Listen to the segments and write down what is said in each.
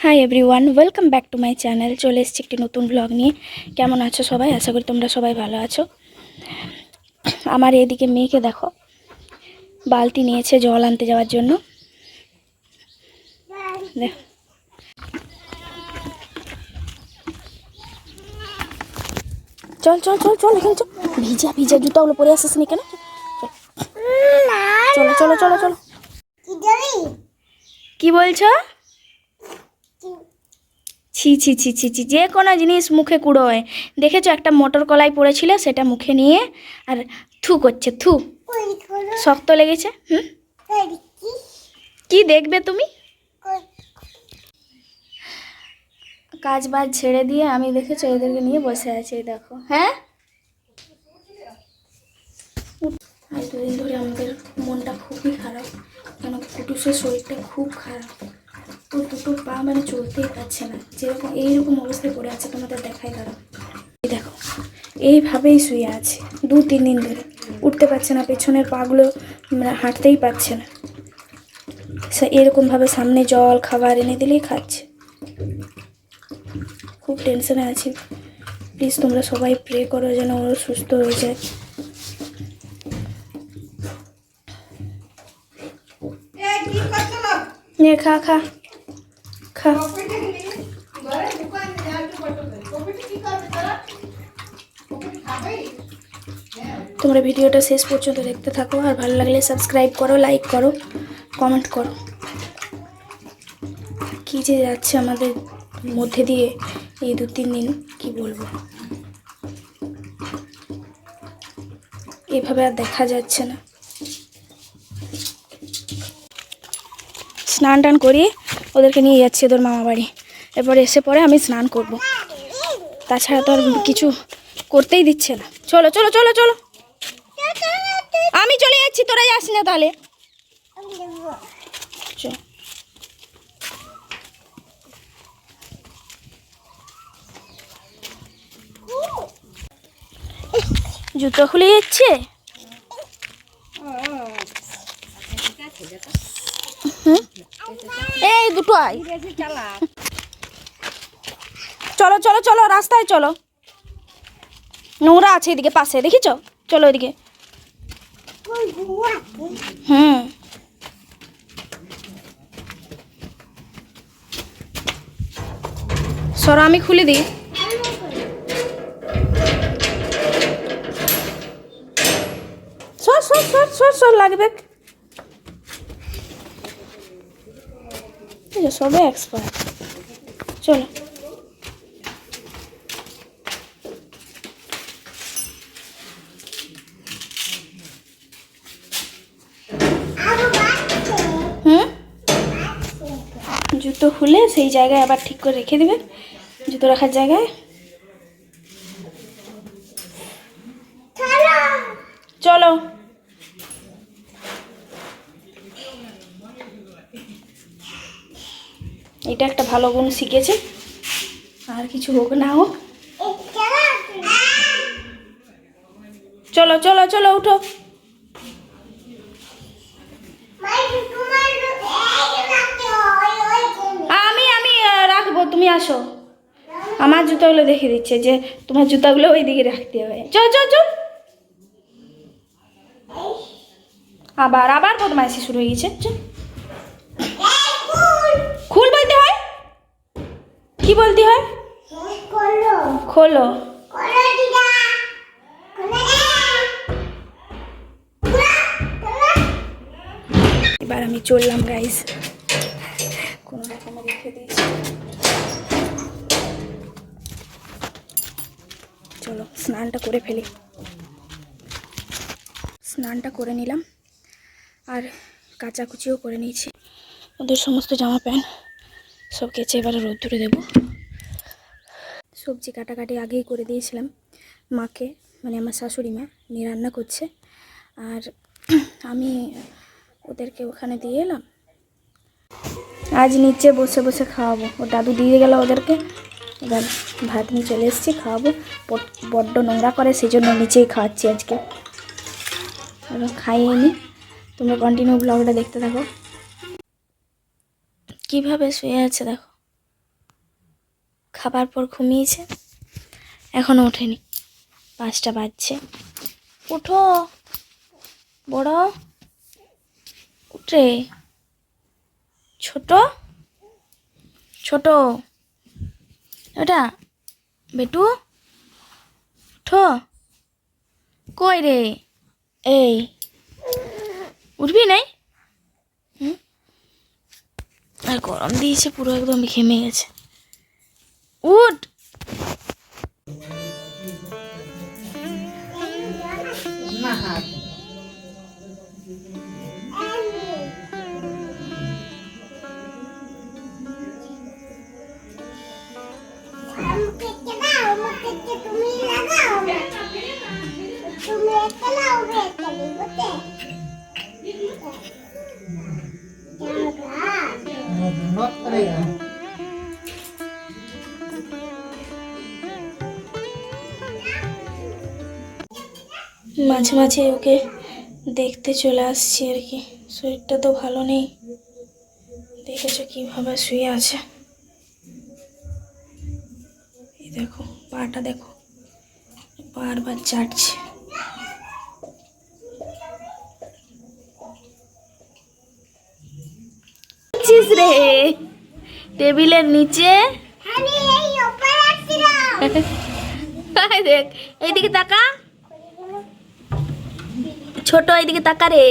Hi everyone, welcome back to my channel. চলে এসেছি একটি নতুন ব্লগ নিয়ে। কেমন আছো সবাই? আশা করি তোমরা সবাই ভালো আছো। আমার এদিকে মেয়েকে দেখো, বালতি নিয়েছে জল আনতে যাওয়ার জন্য। দেখো, চল চল চল চল, এখানে চল। ভিজা ভিজা জুতাগুলো পরে আসিস নি কেন? চলো চলো চলো চলো। কি বলছো? ছি ছি ছি ছি ছি, যে কোনো জিনিস মুখে কুড়োয়। দেখেছো, একটা মটর কলাই পড়েছিল, সেটা মুখে নিয়ে আর থু করছে, থু। শক্ত লেগেছে। কি দেখবে তুমি? কাজ বাজ ছেড়ে দিয়ে আমি দেখেছো এদেরকে নিয়ে বসে আছি। দেখো, হ্যাঁ, আজ দুদিন ধরে আমাদের মনটা খুবই খারাপ, কেন কুটুসের শরীরটা খুব খারাপ। ওর দুটো পা মানে চলতেই পারছে না, যেরকম এইরকম অবস্থায় পড়ে আছে। তোমাদের দেখাই দাঁড়াও, এই দেখো, এইভাবেই শুয়ে আছে 2-3 দিন ধরে, উঠতে পারছে না, পেছনের পাগুলো মানে হাঁটতেই পারছে না। সে এরকমভাবে সামনে জল খাবার এনে দিলেই খাচ্ছে। খুব টেনশনে আছি। প্লিজ তোমরা সবাই প্রে করো যেন ওরা সুস্থ হয়ে যায়। নে খা খা খা। তোমরা ভিডিওটা শেষ পর্যন্ত দেখতে থাকো, আর ভালো লাগলে সাবস্ক্রাইব করো, লাইক করো, কমেন্ট করো। কী যে যাচ্ছে আমাদের মধ্যে দিয়ে এই 2-3 দিন, কি বলবো। এভাবে আর দেখা যাচ্ছে না। স্নান টান করিয়ে ওদেরকে নিয়ে যাচ্ছি ওদের মামা বাড়ি। এরপর এসে পরে আমি স্নান করব, তাছাড়া তো আর কিছু করতেই দিচ্ছে না। চলো চলো চলো চলো, আমি চলে যাচ্ছি, তোরা যাস না তাহলে। জুতো খুলে যাচ্ছে। এই দুটো আয়, চলো চলো চলো, রাস্তায় চলো। নোংরা আছে এদিকে পাশে, দেখিছো? চলো এদিকে। সরো, আমি খুলে দিই। সর সর সর সর সর, লাগবে। সবে এক্সপার্ট। চলো, জুতো খুলে সেই জায়গায় আবার ঠিক করে রেখে দেবে, জুতো রাখার জায়গায়। চলো, এটা একটা ভালো গুণ শিখেছে, আর কিছু হোক না হোক। চলো চলো চলো, উঠো। আমি রাখবো, তুমি আসো। আমার জুতাগুলো দেখে দিচ্ছে যে তোমার জুতাগুলো ওই দিকে রাখতে হবে। চল চল চল, আবার আবার বদমাইশি শুরু হয়ে গেছে। খুল বলতে হয়, কি বলতে হয়? খোলো। এবার আমি চললাম গাইস, কোনো রকমে রেখে দিয়েছি। চলো স্নানটা করে ফেলি। স্নানটা করে নিলাম, আর কাচাকুচিও করে নিয়েছি। ওদের সমস্ত জামা প্যান্ট সব কেচে এবারে রোদ্দুরে দেবো। সবজি কাটাকাটি আগেই করে দিয়েছিলাম মাকে, মানে আমার শাশুড়ি মা নিয়ে রান্না করছে, আর আমি ওদেরকে ওখানে দিয়ে এলাম। আজ নিচে বসে বসে খাওয়াবো, ও দাদু দিয়ে গেল ওদেরকে। এবার ভাত নিয়ে চলে এসেছি, খাওয়াবো। বড্ড নোংরা করে, সেই জন্য নিচেই খাওয়াচ্ছি আজকে। এবার খাইয়ে নি, তোমরা কন্টিনিউ ব্লগটা দেখতে থাকো। কিভাবে শুয়ে আছে দেখো। খাবার পর ঘুমিয়েছে, এখনও ওঠেনি, 5টা বাজছে। উঠো বড়, উঠে ছোট ছোট, ওটা বেটু উঠো। কই রে, এই উঠবি নাই? আর গরম দিয়েছে পুরো, একদম ঘেমে গেছে। উঠ। মাঝে মাঝে ওকে দেখতে চলে আসছি আর কি, শরীরটা তো ভালো নেই, দেখেছো কিভাবে শুয়ে আছে। এই দেখো পাটা দেখো, বারবার চাটছে। রে টেবিলের নিচে দেখ, এইদিকে তাকা ছোট, এইদিকে তাকা রে।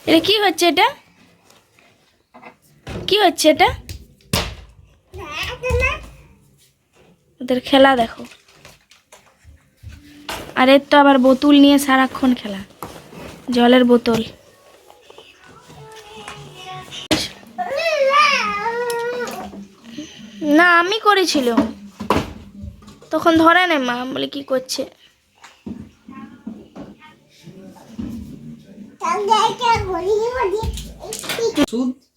এটা কি হচ্ছে, এটা কি হচ্ছে, এটা ওদের খেলা দেখো। আর এর তো আবার বোতল নিয়ে সারাক্ষণ খেলা, জলের বোতল। না আমি করেছিলাম, তখন ধরে নেই মা, বলে কি করছে।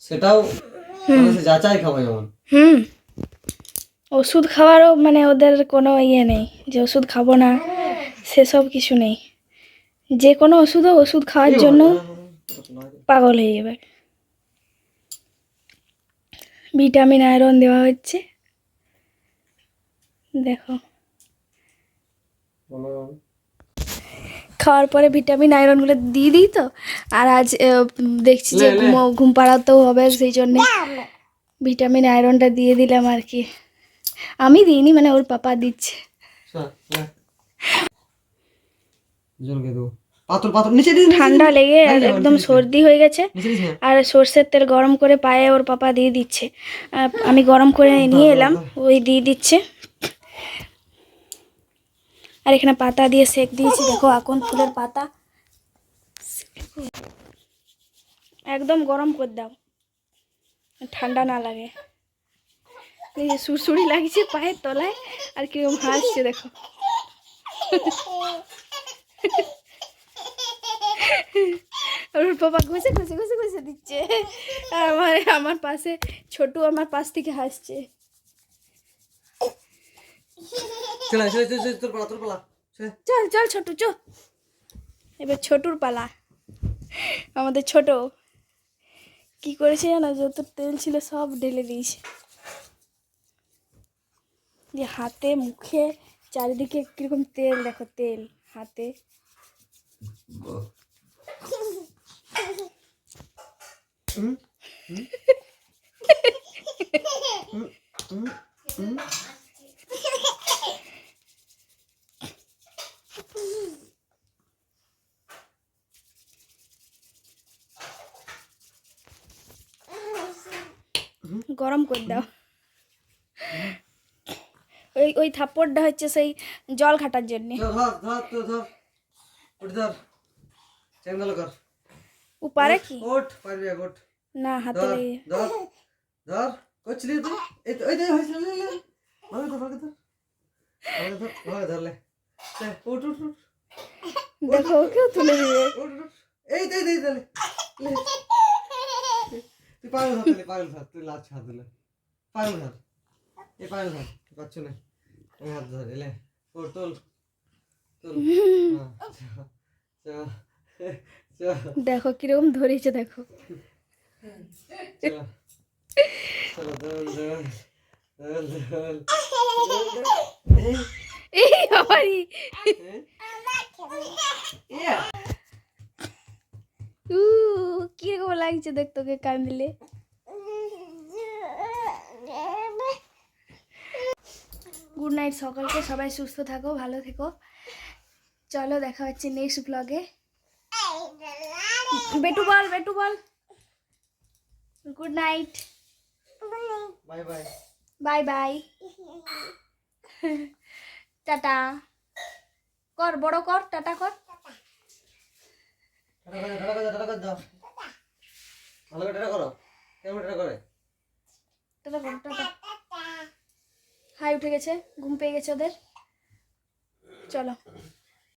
সেটাও যাচাই খাবো যেমন। ওষুধ খাওয়ারও মানে ওদের কোনো ইয়ে নেই যে ওষুধ খাবো না, সেসব কিছু নেই। যে কোনো ওষুধ খাওয়ার জন্য পাগল হয়ে যাবে। ভিটামিন আয়রন দেওয়া হচ্ছে দেখো, খাওয়ার পরে ভিটামিন আয়রনগুলো দিয়ে দিই তো। আর আজ দেখছি যে ঘুম পাড়াতেও হবে, সেই জন্যে ভিটামিন আয়রনটা দিয়ে দিলাম আর কি। আমি দিইনি, মানে ওর পাপা দিচ্ছে। ঠান্ডা লেগে আর একদম সর্দি হয়ে গেছে, আর সর্ষের তেল গরম করে পায়ে ওর পাপা দিয়ে দিচ্ছে। আমি গরম করে নিয়ে এলাম, ওই দিয়ে দিচ্ছে। আর এখানে পাতা দিয়ে সেক দিয়েছি, দেখো আকন ফুলের পাতা, একদম গরম করে দাও, ঠান্ডা না লাগে। সুরসুরি লাগছে পায়ের তলায়, আর কিরকম হাসছে দেখো। ওর বাবা ঘষে ঘষে ঘষে ঘষে দিচ্ছে, আর আমার পাশে ছোটু আমার পাশ থেকে হাসছে। চল চল ছোটু চল, এবার ছোটুর পালা। আমাদের ছোট কি করেছে জানো, যত তেল ছিল সব ঢেলে দিয়েছে, যে হাতে মুখে চারিদিকে কিরকম তেল দেখো, তেল হাতে। গরম করে দাও। ওই ওই থাপ্পড়টা হচ্ছে সেই জল ঘাটার জন্য। উপারে কি না হাতে লেগে দেখো, ওকেও তুলে দিবে। তুই পাগল ধর, পাগল ধর, তুই লাচ হাত দিলে পাগল ধর, এই পাগল ধর, পাচ্ছ না, এই হাত ধর, এলে ওর তোল তোল, দেখো কিরকম ধরেছে দেখো। চলো চলো দোল দোল দোল দোল, এই আমারই কিরকম লাগছে দেখ তোকে কাঁদলে। গুড নাইট সকলকে, সবাই সুস্থ থাকো, ভালো থেকো। চলো দেখা হচ্ছে নেক্সট ব্লগে। বেটু বল, বেটু বল good night, bye bye. Bye bye, টাটা কর, বড় কর, টাটা কর। টাটা করে দাও, ভালো করে টাটা করো, কেমন টাটা করে? টাটা কর, টাটা। হাই উঠে গেছে, ঘুম পেয়ে গেছে ওদের, চলো।